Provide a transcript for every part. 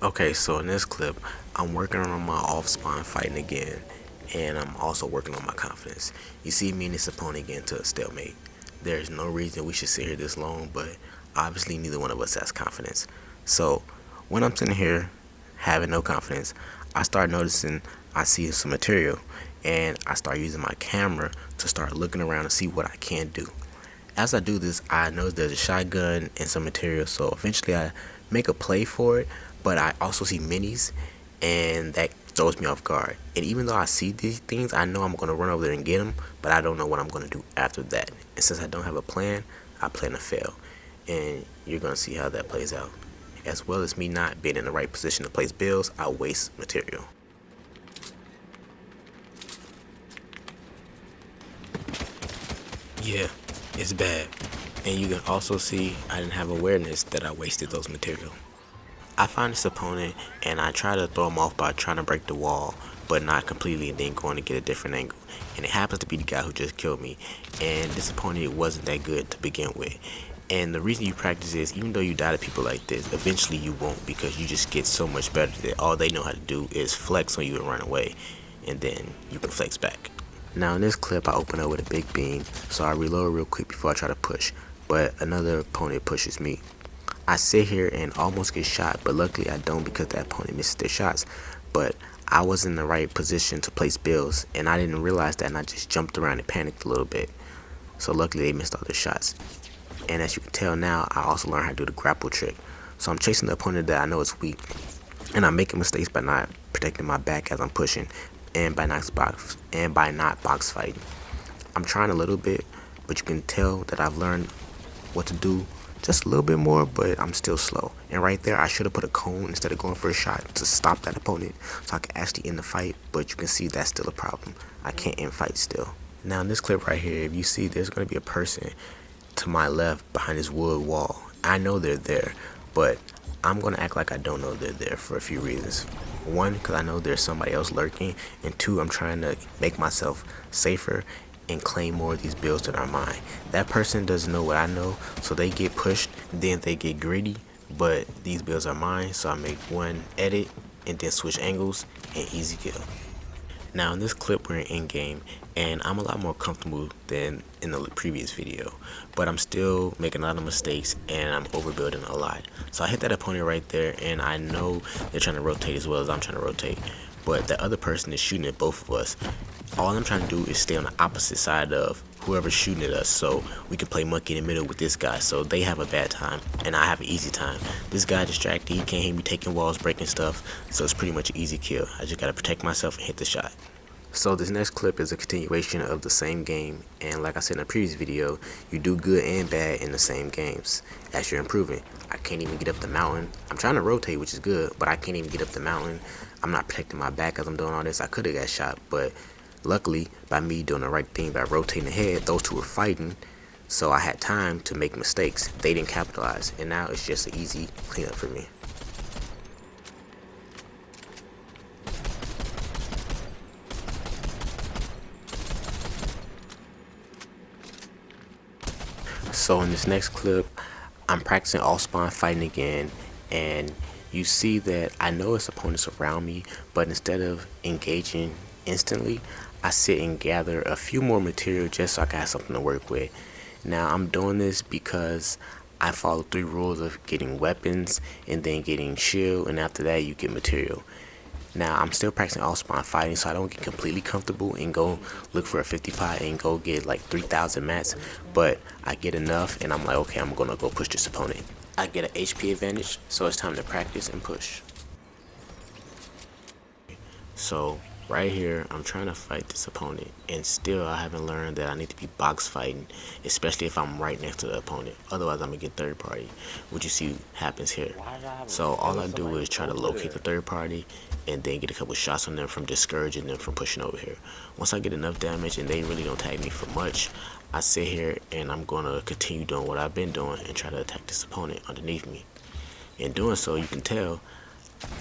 Okay, so in this clip, I'm working on my off-spawn fighting again, and I'm also working on my confidence. You see me and this opponent get into a stalemate. There's no reason we should sit here this long, but obviously neither one of us has confidence. So when I'm sitting here having no confidence, I start noticing I see some material, and I start using my camera to start looking around to see what I can do. As I do this, I notice there's a shotgun and some material, so eventually I make a play for it, but I also see minis, and that throws me off guard. And even though I see these things, I know I'm going to run over there and get them, but I don't know what I'm going to do after that. And since I don't have a plan, I plan to fail. And you're going to see how that plays out. As well as me not being in the right position to place bills, I waste material. Yeah, it's bad. And you can also see I didn't have awareness that I wasted those material. I find this opponent and I try to throw him off by trying to break the wall, but not completely, and then going to get a different angle. And it happens to be the guy who just killed me. And this opponent wasn't that good to begin with. And the reason you practice is, even though you die to people like this, eventually you won't, because you just get so much better that all they know how to do is flex on you and run away. And then you can flex back. Now in this clip, I open up with a big beam, so I reload real quick before I try to push. But another opponent pushes me. I sit here and almost get shot, but luckily I don't, because that opponent misses their shots. But I was in the right position to place bills, and I didn't realize that, and I just jumped around and panicked a little bit. So luckily they missed all their shots. And as you can tell now, I also learned how to do the grapple trick. So I'm chasing the opponent that I know is weak, and I'm making mistakes by not protecting my back as I'm pushing, and by not box fighting. I'm trying a little bit, but you can tell that I've learned what to do just a little bit more, but I'm still slow. And right there, I should have put a cone instead of going for a shot to stop that opponent so I could actually end the fight, but you can see that's still a problem. I can't end fights still. Now in this clip right here, if you see, there's going to be a person to my left behind this wood wall. I know they're there, but I'm going to act like I don't know they're there for a few reasons. One, because I know there's somebody else lurking, and two, I'm trying to make myself safer and claim more of these bills that are mine. That person doesn't know what I know, so they get pushed, then they get greedy, but these bills are mine, so I make one edit and then switch angles and easy kill. Now in this clip we're in game, and I'm a lot more comfortable than in the previous video, but I'm still making a lot of mistakes and I'm overbuilding a lot. So I hit that opponent right there, and I know they're trying to rotate as well as I'm trying to rotate, but the other person is shooting at both of us. All I'm trying to do is stay on the opposite side of whoever's shooting at us, so we can play monkey in the middle with this guy, so they have a bad time and I have an easy time. This guy distracted, he can't hear me taking walls, breaking stuff, so it's pretty much an easy kill. I just gotta protect myself and hit the shot. So this next clip is a continuation of the same game, and like I said in the previous video, you do good and bad in the same games as you're improving. I can't even get up the mountain. I'm trying to rotate, which is good, but I can't even get up the mountain. I'm not protecting my back as I'm doing all this. I could have got shot, but luckily by me doing the right thing by rotating ahead, those two were fighting, so I had time to make mistakes. They didn't capitalize, and now it's just an easy cleanup for me. So in this next clip, I'm practicing all spawn fighting again, and you see that I know it's opponents around me, but instead of engaging instantly, I sit and gather a few more material just so I can have something to work with. Now I'm doing this because I follow 3 rules of getting weapons and then getting shield, and after that you get material. Now I'm still practicing all spawn fighting, so I don't get completely comfortable and go look for a 50 pot and go get like 3,000 mats, but I get enough and I'm like, okay, I'm gonna go push this opponent. I get an HP advantage, so it's time to practice and push. So right here, I'm trying to fight this opponent, and still I haven't learned that I need to be box fighting, especially if I'm right next to the opponent. Otherwise I'm gonna get third party, which you see happens here. So all I do is try to locate the third party and then get a couple shots on them from discouraging them from pushing over here. Once I get enough damage and they really don't tag me for much, I sit here and I'm gonna continue doing what I've been doing and try to attack this opponent underneath me. In doing so, you can tell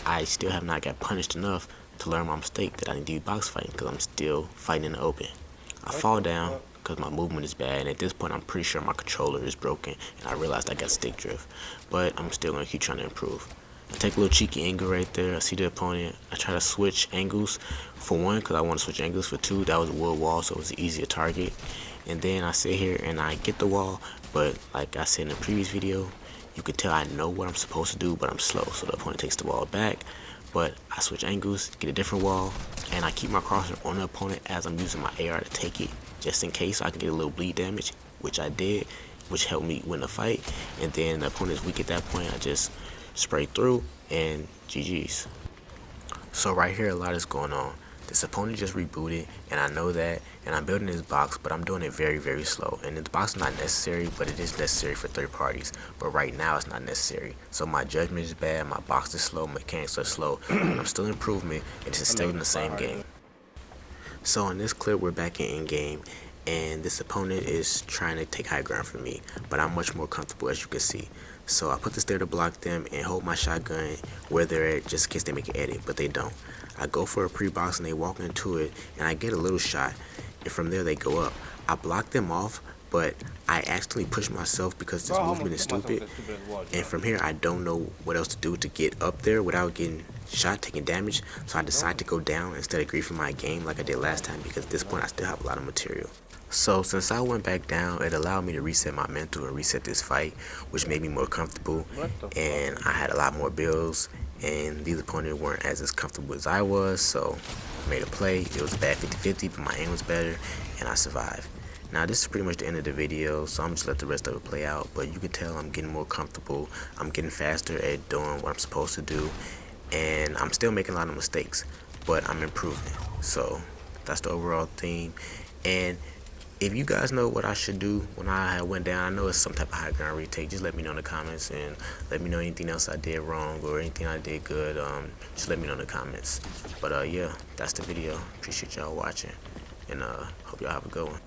I still have not got punished enough to learn my mistake that I need to be box fighting, because I'm still fighting in the open. I fall down because my movement is bad, and at this point I'm pretty sure my controller is broken, and I realized I got stick drift, but I'm still going to keep trying to improve. I take a little cheeky angle right there. I see the opponent. I try to switch angles for one because I want to switch angles. For two, that was a wood wall, so it was an easier target. And then I sit here and I get the wall, but like I said in the previous video, you could tell I know what I'm supposed to do, but I'm slow. So the opponent takes the wall back, but I switch angles, get a different wall, and I keep my crosshair on the opponent as I'm using my AR to take it, just in case so I can get a little bleed damage, which I did, which helped me win the fight. And then the opponent's weak at that point, I just spray through and GG's. So right here a lot is going on. This opponent just rebooted and I know that, and I'm building this box, but I'm doing it very slow. And the box is not necessary, but it is necessary for third parties. But right now it's not necessary. So my judgment is bad, my box is slow, mechanics are slow, but I'm still improving and it's still in the same game. So in this clip we're back in game and this opponent is trying to take high ground from me, but I'm much more comfortable as you can see. So I put this there to block them and hold my shotgun where they're at just in case they make an edit, but they don't. I go for a pre-box and they walk into it and I get a little shot and from there they go up. I block them off, but I actually push myself because this movement is stupid, and from here I don't know what else to do to get up there without getting shot, taking damage, so I decide to go down instead of griefing my game like I did last time because at this point I still have a lot of material. So since I went back down, it allowed me to reset my mental and reset this fight, which made me more comfortable, and I had a lot more builds, and these opponents weren't as comfortable as I was, so I made a play. It was a bad 50-50, but my aim was better, and I survived. Now this is pretty much the end of the video, so I'm just let the rest of it play out, but you can tell I'm getting more comfortable. I'm getting faster at doing what I'm supposed to do, and I'm still making a lot of mistakes, but I'm improving. So that's the overall theme. And if you guys know what I should do when I went down, I know it's some type of high ground retake, just let me know in the comments and let me know anything else I did wrong or anything I did good. Just let me know in the comments. But yeah, that's the video. Appreciate y'all watching, and hope y'all have a good one.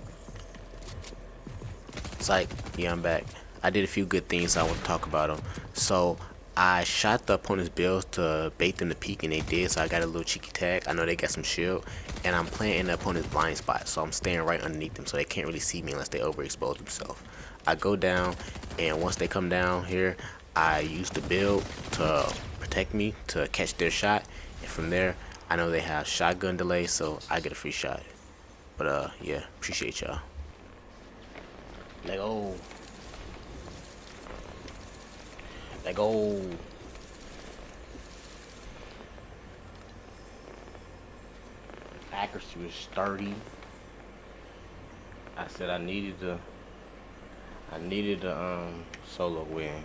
Psych, yeah, I'm back. I did a few good things, so I want to talk about them. So I shot the opponent's bills to bait them to peek, and they did, so I got a little cheeky tag. I know they got some shield, and I'm playing in the opponent's blind spot, so I'm staying right underneath them so they can't really see me unless they overexpose themselves. I go down, and once they come down here, I use the build to protect me, to catch their shot, and from there, I know they have shotgun delay, so I get a free shot. But yeah, appreciate y'all. Let go. Let go. Accuracy was 30. I said I needed the solo win.